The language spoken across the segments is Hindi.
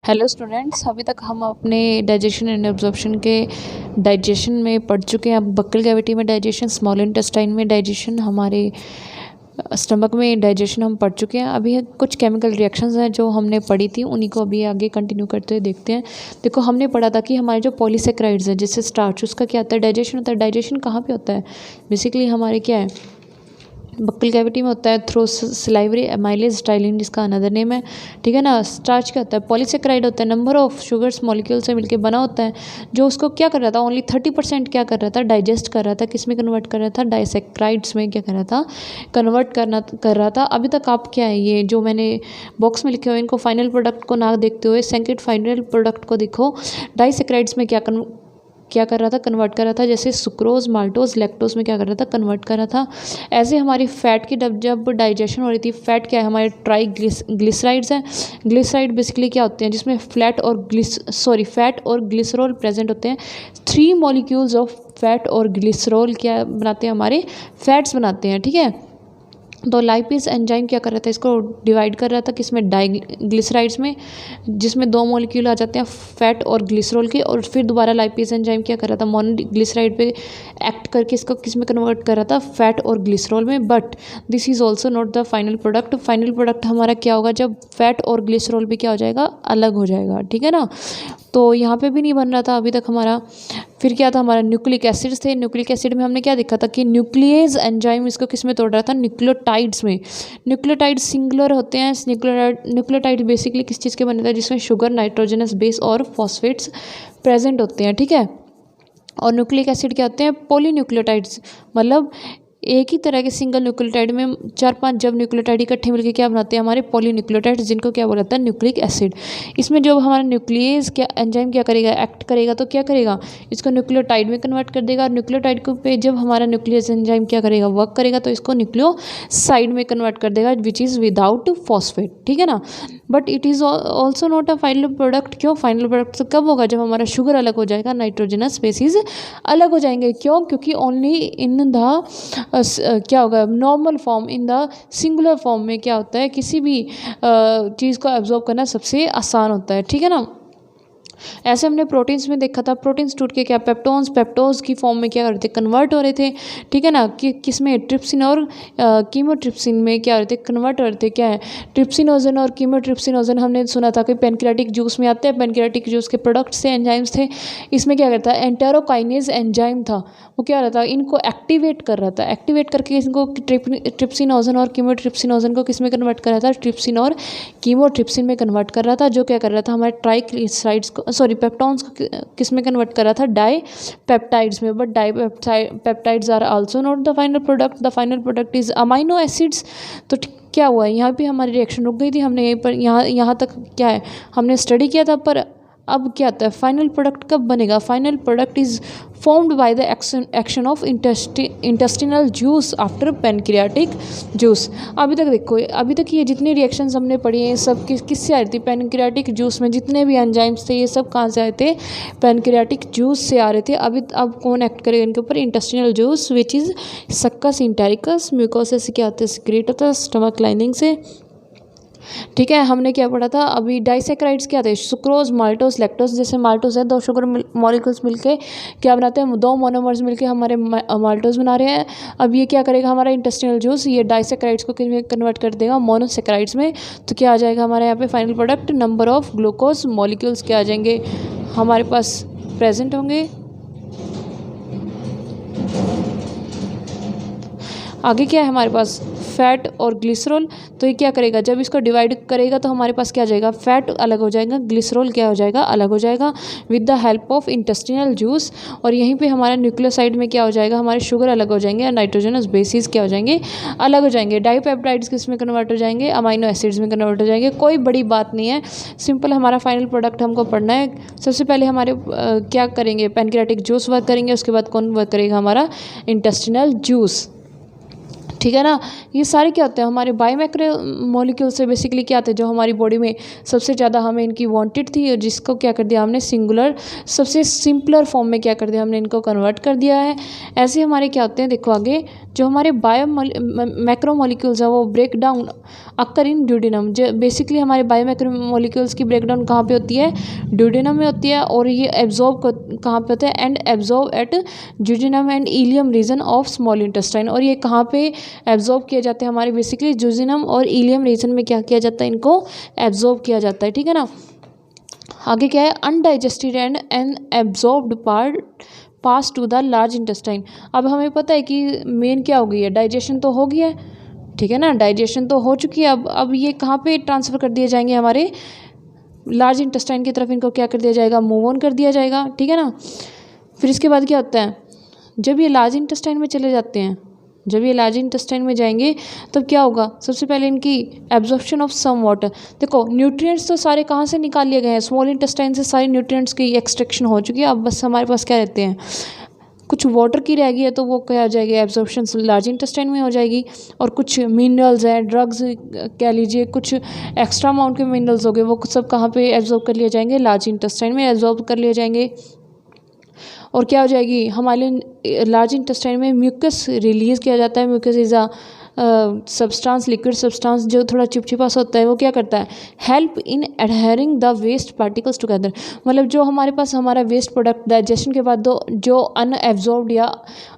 हेलो स्टूडेंट्स, अभी तक हम अपने डाइजेशन एंड एब्जॉर्प्शन के डाइजेशन में पढ़ चुके हैं। अब बक्कल कैविटी में डाइजेशन, स्मॉल इंटेस्टाइन में डाइजेशन, हमारे स्टमक में डाइजेशन हम पढ़ चुके हैं। अभी कुछ केमिकल रिएक्शंस हैं जो हमने पढ़ी थी, उन्हीं को अभी आगे कंटिन्यू करते हुए देखते हैं। देखो, हमने पढ़ा था कि हमारे जो पॉलीसेक्राइड्स हैं, जैसे स्टार्च, उसका क्या होता है, डाइजेशन होता है। डाइजेशन कहाँ पे होता है? बेसिकली हमारे क्या है, बक्कल कैविटी में होता है, थ्रू सिलाइवरी एमाइलेज स्टाइलिन जिसका अनदर नेम है। ठीक है ना। स्टार्च क्या होता है? पॉलीसेक्राइड होता है, नंबर ऑफ शुगर्स मॉलिक्यूल से मिलकर बना होता है, जो उसको क्या कर रहा था, ओनली 30% क्या कर रहा था, डाइजेस्ट कर रहा था। किस में कन्वर्ट कर रहा था? डाइसेक्राइड्स में क्या कर रहा था, कन्वर्ट कर रहा था। अभी तक आप क्या है, ये जो मैंने बॉक्स में लिखे हुए इनको फाइनल प्रोडक्ट को ना देखते हुए सेकंड फाइनल प्रोडक्ट को देखो। डाइसेक्राइड्स में क्या कर रहा था, कन्वर्ट कर रहा था। जैसे सुक्रोज, माल्टोज, लैक्टोज में क्या कर रहा था, कन्वर्ट कर रहा था। ऐसे हमारी फैट की जब डाइजेशन हो रही थी, फैट क्या है, हमारे ग्लिसराइड्स हैं। ग्लिसराइड बेसिकली क्या होते हैं, जिसमें फैट और ग्लिसरॉल प्रेजेंट होते हैं। 3 मॉलिक्यूल्स ऑफ फैट और ग्लिसरॉल क्या बनाते हैं, हमारे फैट्स बनाते हैं। ठीक है। तो लाइपेज एंजाइम क्या कर रहा था, इसको डिवाइड कर रहा था किसमें, डाइग्लिसराइड्स में, जिसमें 2 मॉलिक्यूल आ जाते हैं फैट और ग्लिसरॉल के। और फिर दोबारा लाइपेज एंजाइम क्या कर रहा था, मोनोग्लिसराइड पे एक्ट करके इसको किसमें कन्वर्ट कर रहा था, फैट और ग्लिसरॉल में। But this is also not the final product. Final product हमारा क्या होगा, जब फैट और ग्लिसरॉल भी क्या हो जाएगा, अलग हो जाएगा। ठीक है ना। तो यहाँ पे भी नहीं बन रहा था अभी तक हमारा। फिर क्या था, हमारा न्यूक्लिक एसिड्स थे। न्यूक्लिक एसिड में हमने क्या देखा था कि न्यूक्लियेज एंजाइम इसको किस में तोड़ रहा था, न्यूक्लियोटाइड्स में। न्यूक्लियोटाइड सिंगुलर होते हैं। न्यूक्लियोटाइड बेसिकली किस चीज़ के बने थे, जिसमें शुगर, नाइट्रोजनस बेस और फॉस्फेट्स प्रेजेंट होते हैं। ठीक है। और न्यूक्लिक एसिड क्या होते हैं, पॉलीन्यूक्लियोटाइड्स, मतलब एक ही तरह के सिंगल न्यूक्लियोटाइड में 4-5 जब न्यूक्लियोटाइड इकट्ठे मिलकर क्या बनाते हैं, हमारे पॉलीन्यूक्लियोटाइड्स, जिनको क्या बोला जाता है, न्यूक्लिक एसिड। इसमें जब हमारा न्यूक्लियस क्या एंजाइम क्या करेगा, एक्ट करेगा, तो क्या करेगा, इसको न्यूक्लियोटाइड में कन्वर्ट कर देगा। और न्यूक्लियोटाइड को पे जब हमारा न्यूक्लियस एंजाइम क्या करेगा, वर्क करेगा, तो इसको न्यूक्लियोसाइड में कन्वर्ट कर देगा, विच इज़ विदाउट फॉस्फेट। ठीक है ना। But it is also not a final product. क्यों? फाइनल प्रोडक्ट तो कब होगा, जब हमारा शुगर अलग हो जाएगा, नाइट्रोजनस बेसिस अलग हो जाएंगे। क्यों? क्योंकि ओनली इन द क्या होगा, normal form, in the singular form में क्या होता है, किसी भी चीज़ को एब्जॉर्ब करना सबसे आसान होता है। ठीक है ना। ऐसे हमने प्रोटीन्स में देखा था, प्रोटीन्स टूट के क्या पेप्टोज की फॉर्म में क्या कर रहे थे, कन्वर्ट हो रहे थे। ठीक है ना। कि किसमें, ट्रिप्सिन और कीमोट्रिप्सिन में क्या हो रहे थे, कन्वर्ट हो रहे थे। क्या है, ट्रिप्सिनोजन और कीमोट्रिप्सिनोजन हमने सुना था कि पेनक्रियाटिक जूस में आते हैं। पेनक्रियाटिक जूस के प्रोडक्ट्स थे, एंजाइम्स थे। इसमें क्या करता है, एंटेरोकाइनेज एंजाइम था, वो क्या रहता है, इनको एक्टिवेट कर रहा था। एक्टिवेट करके इनको ट्रिप्सिनोजन और कीमोट्रिप्सिनोजन को किस में कन्वर्ट कर रहा था, ट्रिप्सिन और कीमोट्रिप्सिन में कन्वर्ट कर रहा था। जो क्या कर रहा था, हमारे ट्राइग्लिसराइड्स को, पेप्टॉन्स को किस में कन्वर्ट कर रहा था, डाई पेप्टाइड्स में। But dipeptides are also not the final product. The final product is amino acids. तो क्या हुआ है, यहाँ पे हमारी रिएक्शन रुक गई थी। हमने यहीं पर यहाँ तक क्या है, हमने स्टडी किया था। पर अब क्या आता है, फाइनल प्रोडक्ट कब बनेगा? Final product is formed by the action of intestinal juice after pancreatic juice. अभी तक देखो, अभी तक ये जितनी रिएक्शंस हमने पढ़ी हैं, सब किससे आ रही थी, पेनक्रियाटिक जूस में। जितने भी एंजाइम्स थे, ये सब कहाँ से आए थे, पेनक्रियाटिक जूस से आ रहे थे। अब कौन एक्ट करेगा इनके ऊपर, intestinal juice, which is succus इंटेरिकस। Mucosa से क्या होता है, सिक्रेट होता है स्टमक लाइनिंग से। ठीक है। हमने क्या पढ़ा था अभी, डाइसेक्राइड्स क्या थे, सुक्रोज, माल्टोज, लैक्टोज। जैसे माल्टोज है, 2 शुगर मॉलिक्यूल्स मिलके क्या बनाते हैं, 2 मोनोमर्स मिलके हमारे माल्टोज बना रहे हैं। अब ये क्या करेगा, हमारा इंटेस्टिनल जूस, ये डाइसेक्राइड्स को किस में कन्वर्ट कर देगा, मोनोसेक्राइड्स में। तो क्या आ जाएगा हमारे यहाँ पे final product, number of glucose molecules क्या आ जाएंगे हमारे पास प्रेजेंट होंगे। आगे क्या है हमारे पास, फैट और ग्लिसरॉल। तो ये क्या करेगा, जब इसको डिवाइड करेगा तो हमारे पास क्या आ जाएगा, फैट अलग हो जाएगा, ग्लिसरॉल क्या हो जाएगा, अलग हो जाएगा, with the help of intestinal juice. और यहीं पे हमारा न्यूक्लियोसाइड में क्या हो जाएगा, हमारे शुगर अलग हो जाएंगे, नाइट्रोजनस बेसिस क्या हो जाएंगे, अलग हो जाएंगे। डाईपेप्टाइड्स किस में कन्वर्ट हो जाएंगे, अमाइनो एसिड्स में कन्वर्ट हो जाएंगे। कोई बड़ी बात नहीं है, सिंपल हमारा फाइनल प्रोडक्ट हमको पढ़ना है। सबसे पहले हमारे क्या करेंगे, पेनक्रियाटिक जूस वर्क करेंगे, उसके बाद कौन वर्क करेगा, हमारा इंटेस्टिनल जूस। ठीक है ना। ये सारे क्या होते हैं हमारे बायोमैक्रो मॉलिक्यूल से बेसिकली क्या आते हैं, जो हमारी बॉडी में सबसे ज़्यादा हमें इनकी वांटेड थी और जिसको क्या कर दिया हमने सिंगुलर सबसे सिंपलर फॉर्म में क्या कर दिया हमने इनको कन्वर्ट कर दिया है। ऐसे हमारे क्या होते हैं, देखो आगे जो हमारे मैक्रो मॉलिक्यूल्स है वो break down occur in duodenum. जो बेसिकली हमारे बायोमैक्रो मॉलिक्यूल्स की ब्रेक डाउन कहाँ पे होती है, ड्यूडेनम में होती है। और ये एब्जॉर्ब कहाँ पे होता है, and absorb at duodenum and ileum region of small intestine. और ये कहाँ पे एब्जॉर्ब किया जाता है, हमारे बेसिकली ड्यूडेनम और इलियम रीजन में क्या किया जाता है, इनको एब्जॉर्ब किया जाता है। ठीक है ना। आगे क्या है, undigested and absorbed part pass to the large intestine. अब हमें पता है कि मेन क्या हो गई है, डाइजेशन तो हो गया है, ठीक है ना, डाइजेशन तो हो चुकी है। अब ये कहाँ पे ट्रांसफ़र कर दिए जाएंगे, हमारे लार्ज इंटेस्टाइन की तरफ इनको क्या कर दिया जाएगा, मूव ऑन कर दिया जाएगा। ठीक है ना। फिर इसके बाद क्या होता है, जब ये लार्ज इंटेस्टाइन में चले जाते हैं, जब ये लार्ज इंटेस्टाइन में जाएंगे तब क्या होगा, सबसे पहले इनकी एब्जॉर्प्शन ऑफ सम वाटर। देखो न्यूट्रिएंट्स तो सारे कहाँ से निकाल लिए गए हैं, स्मॉल इंटेस्टाइन से सारे न्यूट्रिएंट्स की एक्सट्रैक्शन हो चुकी है। अब बस हमारे पास क्या रहते हैं, कुछ वाटर की रह गई है, तो वो क्या हो जाएगी, एब्जॉर्प्शन लार्ज इंटेस्टाइन में हो जाएगी। और कुछ मिनरल्स हैं, ड्रग्स कह लीजिए, कुछ एक्स्ट्रा अमाउंट के मिनरल्स हो गए, वो सब कहाँ पे एब्जॉर्ब कर लिए जाएंगे, लार्ज इंटेस्टाइन में एब्जॉर्ब कर लिए जाएंगे। और क्या हो जाएगी, हमारे लार्ज इंटेस्टाइन में म्यूकस रिलीज़ किया जाता है। Mucus is a substance, liquid substance जो थोड़ा चिपचिपा सा होता है, वो क्या करता है, help in adhering the waste particles together. मतलब जो हमारे पास हमारा वेस्ट प्रोडक्ट डाइजेशन के बाद जो अनएब्जॉर्ब्ड या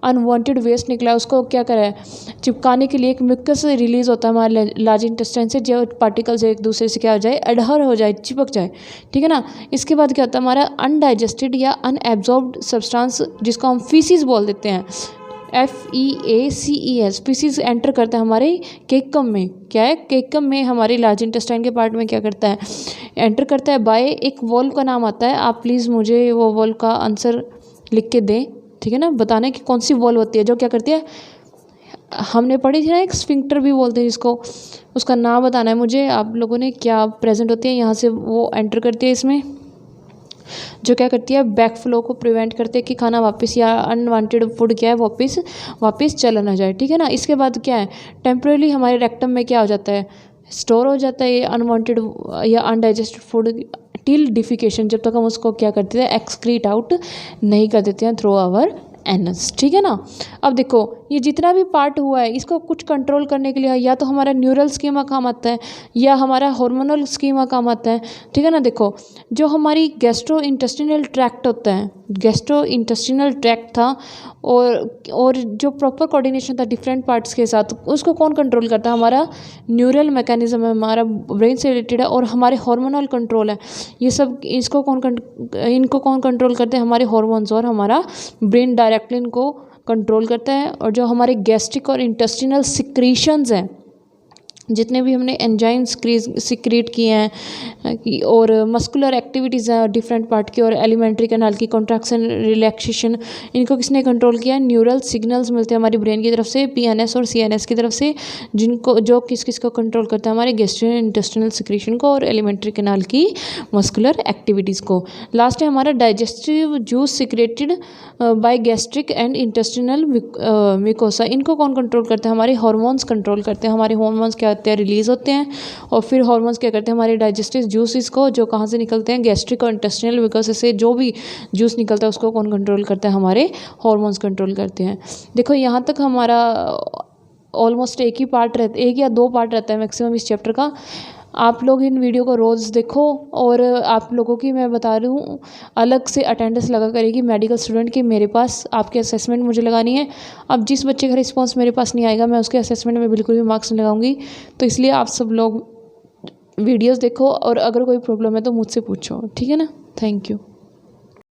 अनवांटेड वेस्ट निकला है, उसको क्या करा है, चिपकाने के लिए एक म्यूकस रिलीज होता है हमारे लार्ज इंटेस्टाइन से, जो पार्टिकल्स एक दूसरे से क्या हो जाए, एडहर हो जाए, चिपक जाए। ठीक है ना। इसके बाद क्या होता है, हमारा अनडाइजेस्टेड या अनएब्जॉर्ब्ड सब्सटेंस जिसको हम फीसिस बोल देते हैं, FEACES, फीसिस एंटर करता है हमारे केकम में। क्या है, केकम में हमारे लार्ज इंटेस्टाइन के पार्ट में क्या करता है, एंटर करता है बाय एक वॉल्व का नाम आता है। आप प्लीज़ मुझे वो वॉल्व का आंसर लिख के दें, ठीक है ना, बताना कि कौन सी वॉल्व होती है जो क्या करती है, हमने पढ़ी थी ना एक स्फिंक्टर भी बोलते हैं जिसको, उसका नाम बताना है मुझे आप लोगों ने, क्या प्रेजेंट होती है यहाँ से, वो एंटर करती है इसमें, जो क्या करती है, बैक फ्लो को प्रिवेंट करते हैं कि खाना वापस या अनवांटेड फूड क्या है वापस चला ना जाए। ठीक है ना। इसके बाद क्या है, टेम्परेली हमारे रेक्टम में क्या हो जाता है, स्टोर हो जाता है ये अनवांटेड या अनडाइजेस्टेड फूड टिल डिफिकेशन, जब तक हम उसको क्या करते हैं, एक्सक्रीट आउट नहीं कर देते हैं थ्रू आवर एनस। ठीक है ना। अब देखो ये जितना भी पार्ट हुआ है, इसको कुछ कंट्रोल करने के लिए या तो हमारा न्यूरल स्कीमा काम आता है या हमारा हार्मोनल स्कीमा काम आता है। ठीक है ना। देखो जो हमारी गैस्ट्रो इंटेस्टिनल ट्रैक्ट होता है, गैस्ट्रो इंटेस्टिनल ट्रैक्ट था और जो प्रॉपर कोऑर्डिनेशन था डिफरेंट पार्ट्स के साथ, उसको कौन कंट्रोल करता है, हमारा न्यूरल मैकेनिज्म है, हमारा ब्रेन से रिलेटेड है। और हमारे हार्मोनल कंट्रोल है, ये सब इनको कौन कंट्रोल करते हैं, हमारे हार्मोन्स, और हमारा ब्रेन डायरेक्टली इनको कंट्रोल करता है। और जो हमारे गैस्ट्रिक और इंटेस्टिनल सिक्रीशंस हैं, जितने भी हमने एंजाइम सिक्रीट किए हैं और मस्कुलर एक्टिविटीज़ हैं डिफरेंट पार्ट की, और एलिमेंट्री कैनाल की कॉन्ट्रैक्शन रिलैक्सेशन, इनको किसने कंट्रोल किया है, न्यूरल सिग्नल्स मिलते हैं हमारी ब्रेन की तरफ से, PNS और CNS की तरफ से, जिनको जो किस को कंट्रोल करता है, हमारे गैस्ट्रो इंटेस्टिनल सिक्रीशन को और एलिमेंट्री कैनाल की मस्कुलर एक्टिविटीज़ को। लास्ट है हमारा digestive juice secreted by gastric and intestinal mucosa, इनको कौन कंट्रोल करते हैं, हमारे हार्मोन्स कंट्रोल करते हैं। हमारे हार्मोन्स क्या होते हैं, रिलीज होते हैं, और फिर हार्मोन्स क्या करते हैं, हमारे डाइजेस्टिव जूसेस को, जो कहाँ से निकलते हैं, गैस्ट्रिक और इंटेस्टिनल म्यूकोसा से जो भी जूस निकलता है उसको कौन कंट्रोल करता है, हमारे हार्मोन्स कंट्रोल करते हैं। देखो यहाँ तक हमारा ऑलमोस्ट एक या दो पार्ट रहता है मैक्सिमम इस चैप्टर का। आप लोग इन वीडियो को रोज़ देखो, और आप लोगों की मैं बता रही हूँ अलग से अटेंडेंस लगा करेगी मेडिकल स्टूडेंट की, मेरे पास आपके असेसमेंट मुझे लगानी है। अब जिस बच्चे का रिस्पांस मेरे पास नहीं आएगा, मैं उसके असेसमेंट में बिल्कुल भी मार्क्स नहीं लगाऊंगी। तो इसलिए आप सब लोग वीडियोस देखो, और अगर कोई प्रॉब्लम है तो मुझसे पूछो, ठीक है ना। Thank you.